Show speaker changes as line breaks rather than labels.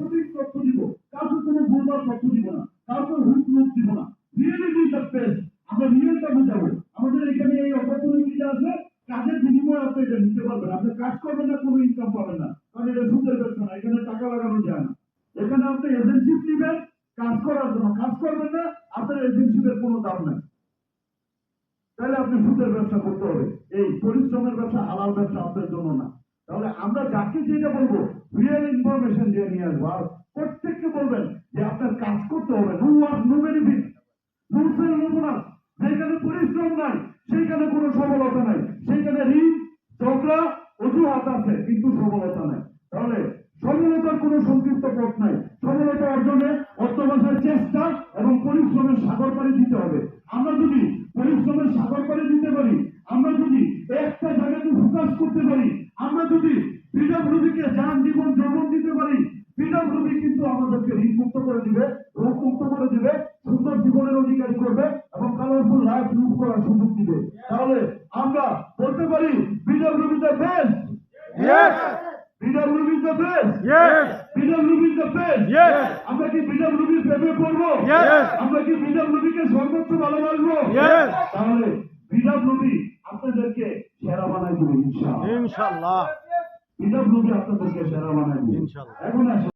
সঠিক তথ্য দিব, কাউকে কোনো ভুলভাল তথ্য দিব না, কাউকে হুক লুক দিব না। রিয়েলিটি দ্য বেস্ট, আমরা রিয়েলটা বুঝাবো। আমাদের এখানে এই অপরচুনিটিটা আছে, কাজের বিনিময়ে আপনি এটা নিতে পারবেন। আপনি কাজ করবেন না, কোনো ইনকাম পাবেন না, কারণ এটা সুদের ব্যবসা না, এখানে টাকা লাগানো যায় না। এখানে আপনি এজেন্সিপ নেবেন কাজ করার জন্য, কাজ করবেন না, আপনার এজেন্সিপের কোনো দাম নাই। তাহলে আপনি সুদের ব্যবসা করতে হবে। এই পরিশ্রমের ব্যবসা, হালাল ব্যবসা আপনার জন্য না। তাহলে আমরা যাকে যেটা বলবো রিয়েল ইনফরমেশন দিয়ে নিয়ে আসবো। আর প্রত্যেককে বলবেন যে আপনার কাজ করতে হবে, no work no benefit, no sale no bonus. যেখানে পরিশ্রম নাই সেইখানে কোনো সফলতা নাই, সেইখানে ঋণ ঝগড়া অজুহাত আছে কিন্তু সফলতা নাই। তাহলে সফলতার কোনো সংক্ষিপ্ত পথ নাই। সফলতা অর্জনে অর্থবসার চেষ্টা এবং পরিশ্রমের সাগর পাড়ি দিতে হবে। আমরা যদি পরিশ্রমের সাগর পাড়ি দিতে পারি, আমরা যদি একটা জায়গাতে ফোকাস করতে পারি, আমরা যদি পিডব্লিউডিকে যান জীবন যৌবন দিতে পারি, পিডব্লিউডি কিন্তু আমাদেরকে ঋণ মুক্ত করে দিবে, রোগ মুক্ত করে দিবে, সুন্দর জীবনের অধিকারী করবে এবং কালারফুল লাইফ লিড করার সুযোগ দিবে। তাহলে আমরা বলতে পারি PWD the best. PWD the best. PWD the best. আমরা কি পিডব্লিউডির প্রেমে পড়বো? আমরা কি পিডব্লিউডিকে সর্বোচ্চ ভালোবাসবো? তাহলে পিডব্লিউডি আপনাদেরকে সেরা বানাই দিবে ইনশাআল্লাহ।
ইনশাআল্লাহ।
পিডব্লিউডি আপনাদেরকে সেরা বানাই দিবে।
ইনশাআল্লাহ।
এখন আসে